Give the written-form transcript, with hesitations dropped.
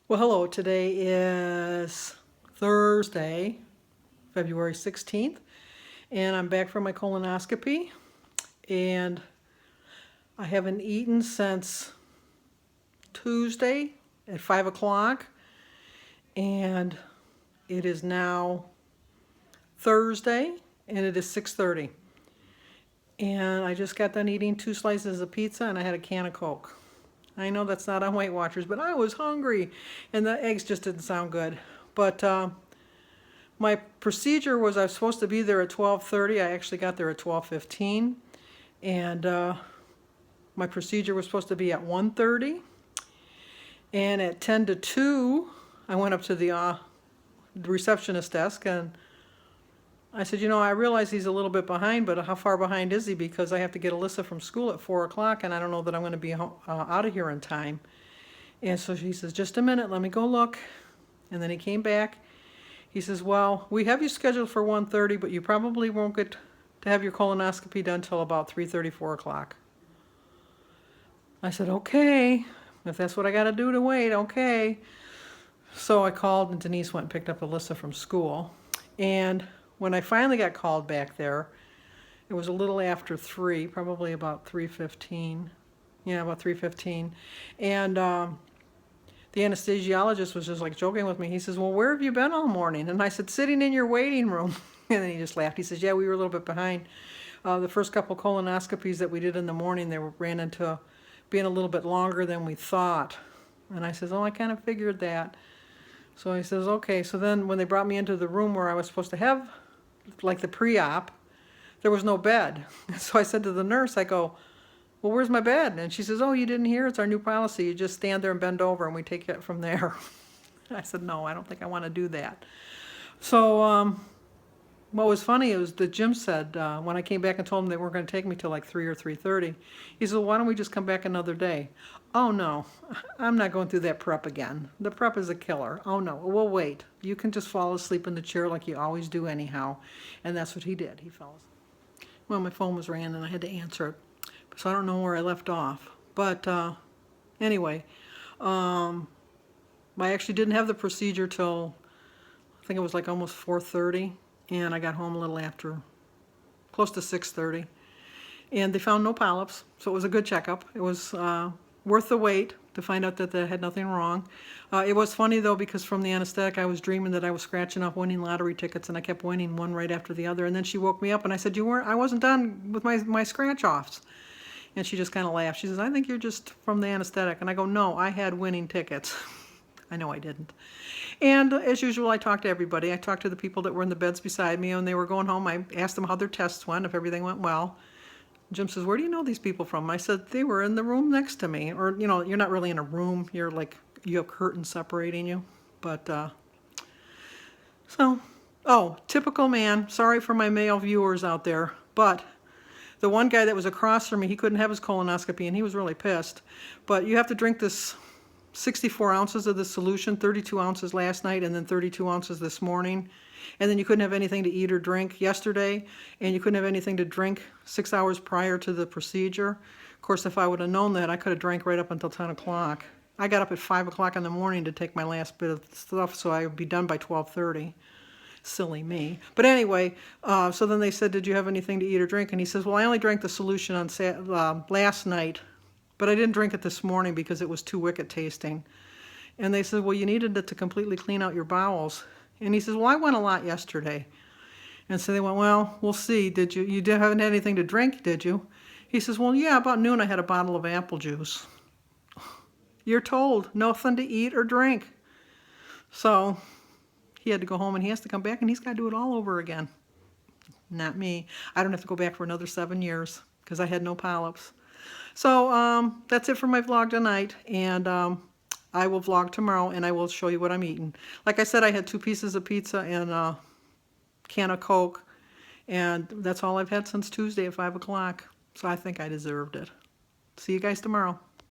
Well, hello. Today is Thursday, February 16th, and I'm back from my colonoscopy, and I haven't eaten since Tuesday at 5 o'clock, and it is now Thursday, and it is 6:30. And I just got done eating 2 slices of pizza, and I had a can of Coke. I know that's not on Weight Watchers, but I was hungry, and the eggs just didn't sound good. But my procedure was I was supposed to be there at 12:30. I actually got there at 12:15, and my procedure was supposed to be at 1:30. And at 10 to 2, I went up to the receptionist desk, and I said, I realize he's a little bit behind, but how far behind is he? Because I have to get Alyssa from school at 4 o'clock, and I don't know that I'm going to be out of here in time. And so she says, just a minute, let me go look. And then he came back. He says, well, we have you scheduled for 1:30, but you probably won't get to have your colonoscopy done till about 3:30, 4 o'clock. I said, okay, if that's what I got to do to wait, okay. So I called, and Denise went and picked up Alyssa from school. And when I finally got called back there, it was a little after 3, probably about 3:15. Yeah, about 3:15. And the anesthesiologist was just like joking with me. He says, well, where have you been all morning? And I said, sitting in your waiting room. And then he just laughed. He says, yeah, we were a little bit behind. The first couple colonoscopies that we did in the morning, ran into being a little bit longer than we thought. And I says, oh, I kind of figured that. So he says, okay. So then when they brought me into the room where I was supposed to have like the pre-op, there was no bed. So I said to the nurse, I go, well, where's my bed? And she says, oh, you didn't hear? It's our new policy. You just stand there and bend over, and we take it from there. I said, no, I don't think I want to do that. So what was funny was that Jim said, when I came back and told him they weren't going to take me till like 3 or 3:30, he said, well, why don't we just come back another day? Oh, no, I'm not going through that prep again. The prep is a killer. Oh, no, we'll wait. You can just fall asleep in the chair like you always do anyhow. And that's what he did. He fell asleep. Well, my phone was ringing, and I had to answer it. So I don't know where I left off. But anyway, I actually didn't have the procedure till, I think it was like almost 4:30. And I got home a little after, close to 6:30. And they found no polyps, so it was a good checkup. It was worth the wait to find out that they had nothing wrong. It was funny, though, because from the anesthetic, I was dreaming that I was scratching off winning lottery tickets, and I kept winning one right after the other. And then she woke me up, and I said, I wasn't done with my scratch-offs. And she just kind of laughed. She says, I think you're just from the anesthetic. And I go, no, I had winning tickets. I know I didn't. And as usual, I talked to everybody. I talked to the people that were in the beds beside me, and they were going home. I asked them how their tests went, if everything went well. Jim says, where do you know these people from? I said, they were in the room next to me. Or, you're not really in a room. You're like, you have curtains separating you. But, typical man. Sorry for my male viewers out there. But the one guy that was across from me, he couldn't have his colonoscopy, and he was really pissed. But you have to drink this 64 ounces of the solution, 32 ounces last night, and then 32 ounces this morning. And then you couldn't have anything to eat or drink yesterday, and you couldn't have anything to drink 6 hours prior to the procedure. Of course, if I would have known that, I could have drank right up until 10 o'clock. I got up at 5 o'clock in the morning to take my last bit of stuff, so I would be done by 12:30. Silly me. But anyway, so then they said, did you have anything to eat or drink? And he says, well, I only drank the solution on last night, but I didn't drink it this morning because it was too wicked tasting. And they said, well, you needed it to completely clean out your bowels. And he says, well, I went a lot yesterday. And so they went, well, we'll see. You haven't had anything to drink, did you? He says, well, yeah, about noon I had a bottle of apple juice. You're told, nothing to eat or drink. So he had to go home, and he has to come back, and he's got to do it all over again. Not me. I don't have to go back for another 7 years because I had no polyps. So that's it for my vlog tonight, and I will vlog tomorrow, and I will show you what I'm eating. Like I said, I had 2 pieces of pizza and a can of Coke, and that's all I've had since Tuesday at 5 o'clock. So I think I deserved it. See you guys tomorrow.